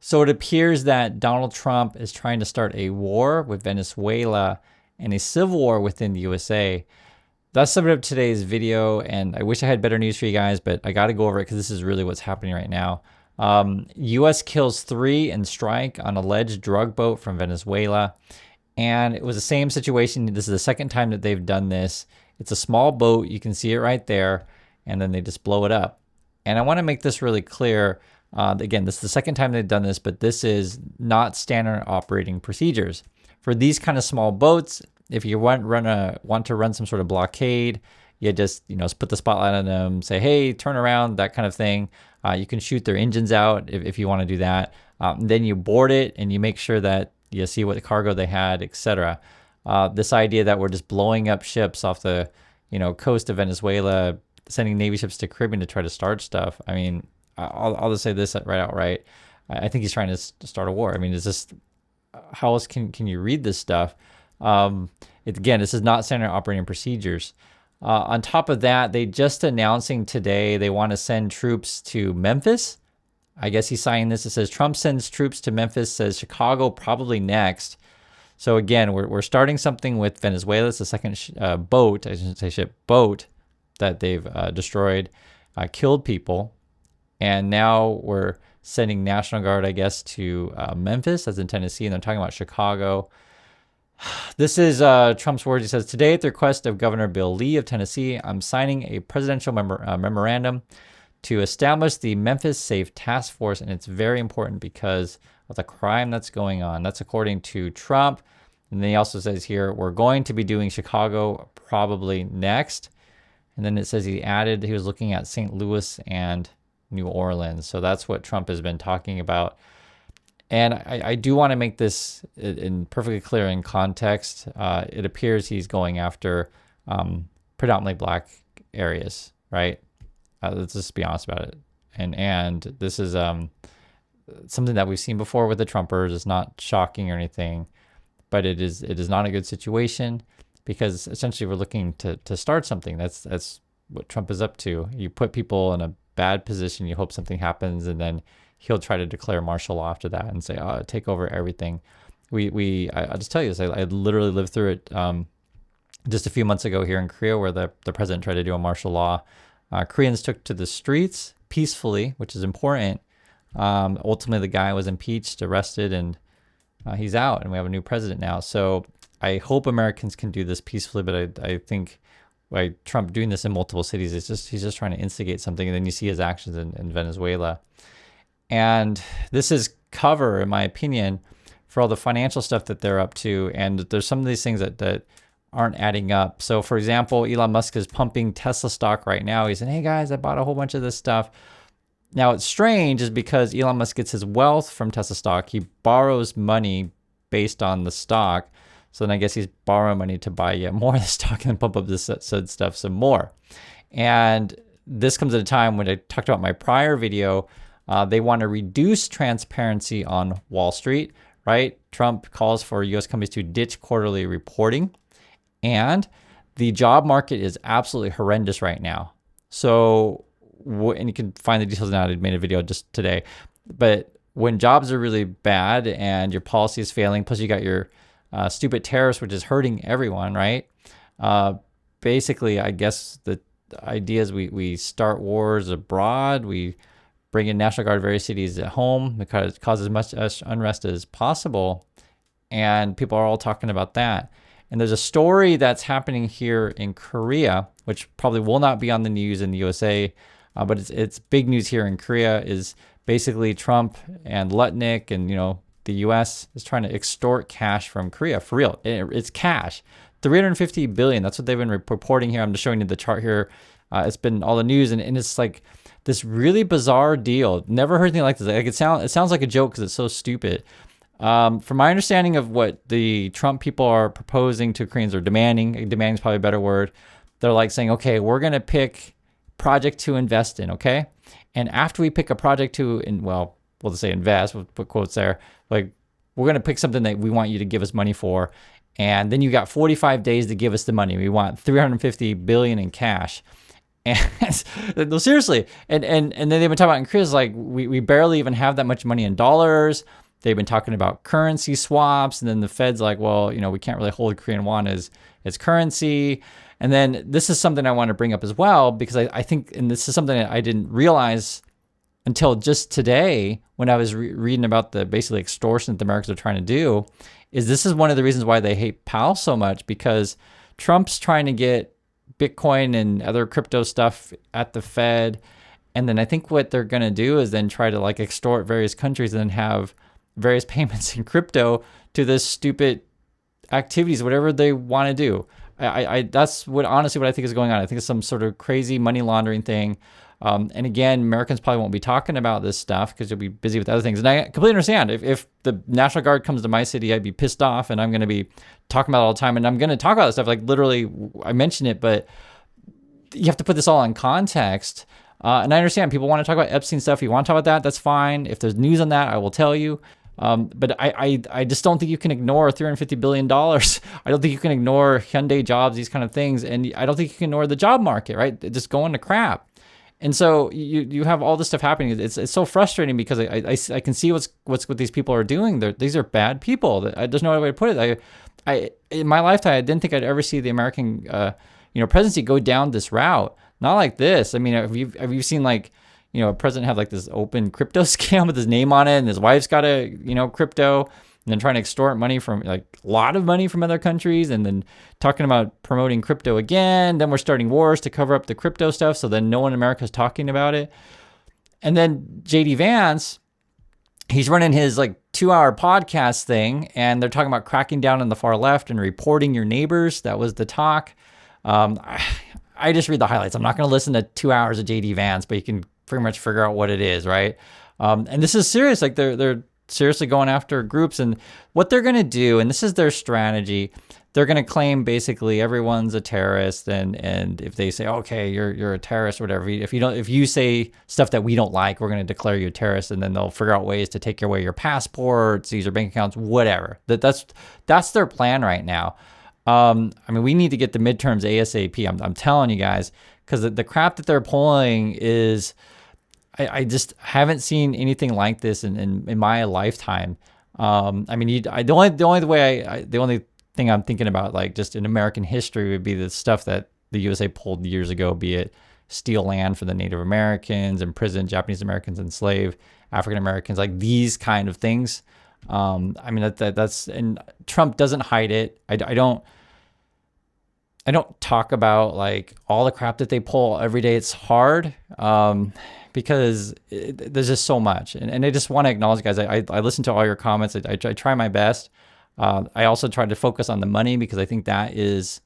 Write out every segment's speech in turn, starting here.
So it appears that Donald Trump is trying to start a war with Venezuela and a civil war within the USA. That's the subject of today's video, and I wish I had better news for you guys, but I got to go over it because this is really what's happening right now. U.S. kills 3 in strike on alleged drug boat from Venezuela, and it was the same situation. This is the second time that they've done this. It's a small boat. You can see it right there, and then they just blow it up. And I want to make this really clear. Again, this is the second time they've done this, but this is not standard operating procedures. For these kind of small boats, if you want to run some sort of blockade, you just put the spotlight on them, say, hey, turn around, that kind of thing. You can shoot their engines out if you want to do that. Then you board it and you make sure that you see what cargo they had, etc. This idea that we're just blowing up ships off the coast of Venezuela, sending Navy ships to Caribbean to try to start stuff. I mean, I'll just say this right outright. I think he's trying to start a war. I mean, is this, how else can you read this stuff? Again, this is not standard operating procedures. On top of that, they just announcing today they want to send troops to Memphis. I guess he's signing this. It says Trump sends troops to Memphis, says Chicago probably next. So again, we're starting something with Venezuela. It's the second boat, I shouldn't say ship, boat that they've destroyed, killed people. And now we're sending National Guard, I guess, to Memphis, that's in Tennessee, and they're talking about Chicago. This is Trump's words. He says, today at the request of Governor Bill Lee of Tennessee, I'm signing a presidential memorandum to establish the Memphis Safe Task Force, and it's very important because of the crime that's going on. That's according to Trump. And then he also says here, we're going to be doing Chicago probably next. And then it says he added he was looking at St. Louis and New Orleans. So that's what Trump has been talking about. And I do want to make this in perfectly clear in context. It appears he's going after predominantly black areas, right? Let's just be honest about it. And this is something that we've seen before with the Trumpers. It's not shocking or anything, but it is not a good situation because essentially we're looking to start something. That's what Trump is up to. You put people in a bad position, you hope something happens, and then he'll try to declare martial law after that and say, oh, take over everything. I'll just tell you this, I literally lived through it just a few months ago here in Korea where the president tried to do a martial law. Koreans took to the streets peacefully, which is important. Ultimately, the guy was impeached, arrested, and he's out, and we have a new president now. So I hope Americans can do this peacefully, but I think by Trump doing this in multiple cities, he's just trying to instigate something, and then you see his actions in Venezuela. And this is cover, in my opinion, for all the financial stuff that they're up to. And there's some of these things that aren't adding up. So for example, Elon Musk is pumping Tesla stock right now. He's saying, hey guys, I bought a whole bunch of this stuff. Now it's strange is because Elon Musk gets his wealth from Tesla stock. He borrows money based on the stock. So then I guess he's borrowing money to buy yet more of the stock and pump up this said stuff some more. And this comes at a time when I talked about my prior video. They want to reduce transparency on Wall Street, right? Trump calls for U.S. companies to ditch quarterly reporting. And the job market is absolutely horrendous right now. So, and you can find the details now. I made a video just today. But when jobs are really bad and your policy is failing, plus you got your stupid tariffs, which is hurting everyone, right? Basically, I guess the idea is we start wars abroad. We bring in National Guard various cities at home because it causes as much unrest as possible. And people are all talking about that. And there's a story that's happening here in Korea, which probably will not be on the news in the USA, but it's big news here in Korea, is basically Trump and Lutnick and, the US is trying to extort cash from Korea for real. It's cash, 350 billion. That's what they've been reporting here. I'm just showing you the chart here. It's been all the news, and it's like this really bizarre deal. Never heard anything like this. Like it sounds like a joke because it's so stupid. From my understanding of what the Trump people are proposing to Koreans, or demanding is probably a better word. They're like saying, okay, we're going to pick project to invest in, okay? And after we pick a project we'll just say invest, we'll put quotes there, like we're going to pick something that we want you to give us money for. And then you got 45 days to give us the money. We want 350 billion in cash. And no, seriously, and then they've been talking about in Chris, like we barely even have that much money in dollars. They've been talking about currency swaps, and then the Fed's like, well, we can't really hold Korean won as currency. And then this is something I want to bring up as well, because I think, and this is something that I didn't realize until just today when I was reading about the basically extortion that the Americans are trying to do, is this is one of the reasons why they hate Powell so much, because Trump's trying to get Bitcoin and other crypto stuff at the Fed. And then I think what they're going to do is then try to like extort various countries and then have various payments in crypto to this stupid activities, whatever they want to do. That's honestly what I think is going on. I think it's some sort of crazy money laundering thing. And again, Americans probably won't be talking about this stuff because you'll be busy with other things. And I completely understand. If the National Guard comes to my city, I'd be pissed off, and I'm going to be talking about it all the time. And I'm going to talk about this stuff. Like literally, I mention it, but you have to put this all in context. And I understand people want to talk about Epstein stuff. If you want to talk about that, that's fine. If there's news on that, I will tell you. But I just don't think you can ignore $350 billion. I don't think you can ignore Hyundai jobs, these kind of things. And I don't think you can ignore the job market, right? Just going to crap. And so you have all this stuff happening. It's so frustrating because I can see what these people are doing. These are bad people. There's no other way to put it. I in my lifetime, I didn't think I'd ever see the American presidency go down this route. Not like this. I mean, have you seen like, a president have like this open crypto scam with his name on it, and his wife's got a crypto, and then trying to extort money from like a lot of money from other countries, and then talking about promoting crypto again. Then we're starting wars to cover up the crypto stuff, so then no one in America is talking about it. And then JD Vance, he's running his like 2-hour podcast thing, and they're talking about cracking down on the far left and reporting your neighbors. That was the talk. I just read the highlights. I'm not going to listen to 2 hours of JD Vance, but you can pretty much figure out what it is, right? And this is serious. Like they're seriously going after groups, and what they're going to do, and this is their strategy, they're going to claim basically everyone's a terrorist, and if they say, okay, you're a terrorist or whatever, if you say stuff that we don't like, we're going to declare you a terrorist, and then they'll figure out ways to take away your passports, seize your bank accounts, whatever. That's their plan right now. I mean, we need to get the midterms ASAP. I'm telling you guys, because the crap that they're pulling is, I just haven't seen anything like this in my lifetime. I mean, the only thing I'm thinking about, like just in American history, would be the stuff that the USA pulled years ago, be it steal land for the Native Americans, imprison Japanese Americans, enslave African Americans, like these kind of things. I mean, that's, and Trump doesn't hide it. I don't talk about like all the crap that they pull every day. It's hard because there's just so much. And I just want to acknowledge, guys, I listen to all your comments. I try my best. I also try to focus on the money, because I think that is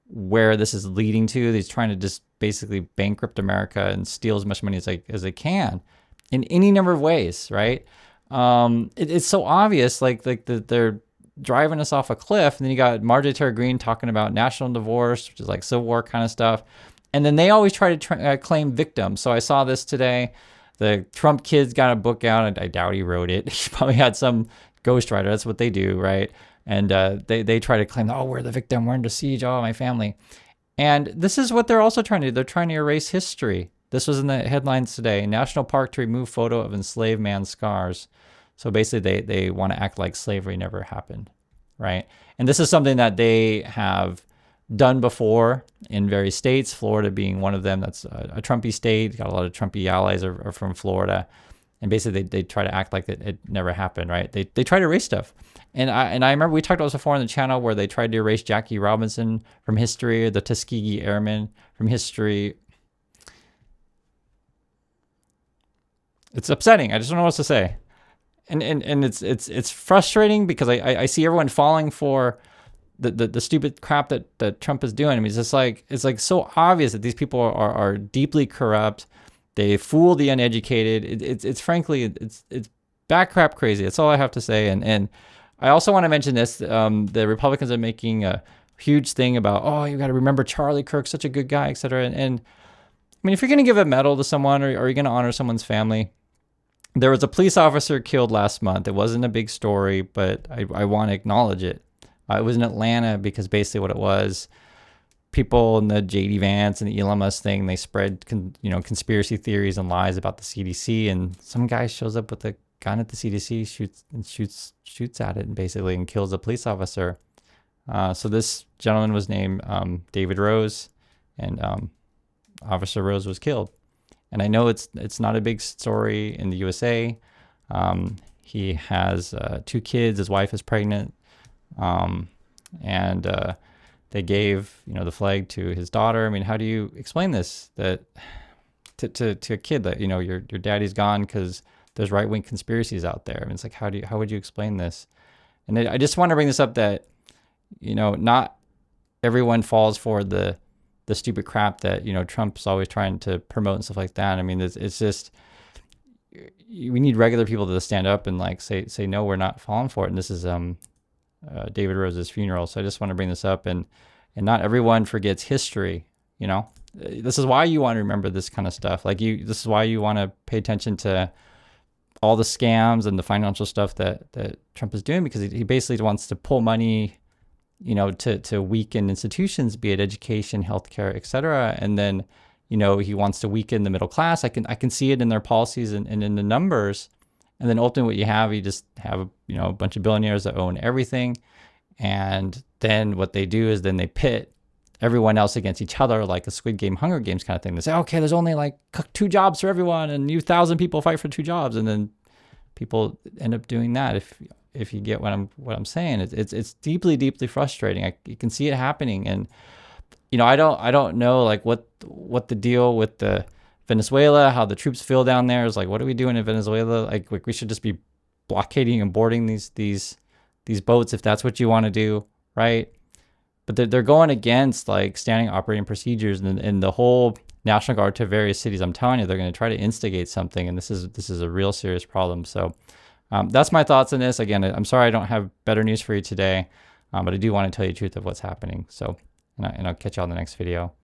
where this is leading to. He's trying to just basically bankrupt America and steal as much money as they can in any number of ways, right? It's so obvious, they're driving us off a cliff. And then you got Marjorie Taylor Greene talking about national divorce, which is like Civil War kind of stuff. And then they always try to claim victims. So I saw this today. The Trump kid's got a book out. I doubt he wrote it. He probably had some ghostwriter. That's what they do, right? And they try to claim, oh, we're the victim. We're under siege. Oh, my family. And this is what they're also trying to do. They're trying to erase history. This was in the headlines today. National Park to remove photo of enslaved man's scars. So basically, they want to act like slavery never happened, right? And this is something that they have done before in various states, Florida being one of them. That's a Trumpy state. Got a lot of Trumpy allies are from Florida. And basically, they try to act like it never happened, right? They try to erase stuff. And I remember we talked about this before on the channel, where they tried to erase Jackie Robinson from history, or the Tuskegee Airmen from history. It's upsetting. I just don't know what else to say. And it's frustrating, because I see everyone falling for the stupid crap that Trump is doing. I mean, it's like so obvious that these people are deeply corrupt. They fool the uneducated. It's frankly back crap crazy. That's all I have to say. And I also want to mention this. The Republicans are making a huge thing about, oh, you got to remember Charlie Kirk, such a good guy, etc. And I mean, if you're going to give a medal to someone, or you're going to honor someone's family, there was a police officer killed last month. It wasn't a big story, but I want to acknowledge it. It was in Atlanta, because basically what it was, people in the JD Vance and the Elon Musk thing, they spread conspiracy theories and lies about the CDC, and some guy shows up with a gun at the CDC, shoots at it, and basically kills a police officer. So this gentleman was named David Rose, and Officer Rose was killed. And I know it's not a big story in the USA. He has 2 kids. His wife is pregnant, and they gave the flag to his daughter. I mean, how do you explain this to a kid that your daddy's gone because there's right-wing conspiracies out there? I mean, it's like how would you explain this? And I just want to bring this up that not everyone falls for the stupid crap that Trump's always trying to promote and stuff like that. I mean, it's just we need regular people to stand up and like say no, we're not falling for it. And this is David Rose's funeral, so I just want to bring this up. And not everyone forgets history. This is why you want to remember this kind of stuff. Like this is why you want to pay attention to all the scams and the financial stuff that Trump is doing, because he basically wants to pull money to weaken institutions, be it education, healthcare, etc. And then, he wants to weaken the middle class. I can see it in their policies and in the numbers. And then ultimately what you just have, a bunch of billionaires that own everything. And then what they do is then they pit everyone else against each other, like a Squid Game, Hunger Games kind of thing. They say, okay, there's only like 2 jobs for everyone, and 1,000 people fight for 2 jobs. And then people end up doing that. If you get what I'm saying, it's deeply, deeply frustrating. You can see it happening. And, I don't know like what the deal with the Venezuela, how the troops feel down there is like, what are we doing in Venezuela? Like we should just be blockading and boarding these boats if that's what you want to do, right? But they're going against like standing operating procedures and the whole National Guard to various cities. I'm telling you, they're going to try to instigate something, and this is a real serious problem. So that's my thoughts on this. Again, I'm sorry I don't have better news for you today, but I do want to tell you the truth of what's happening. So, and I'll catch you on the next video.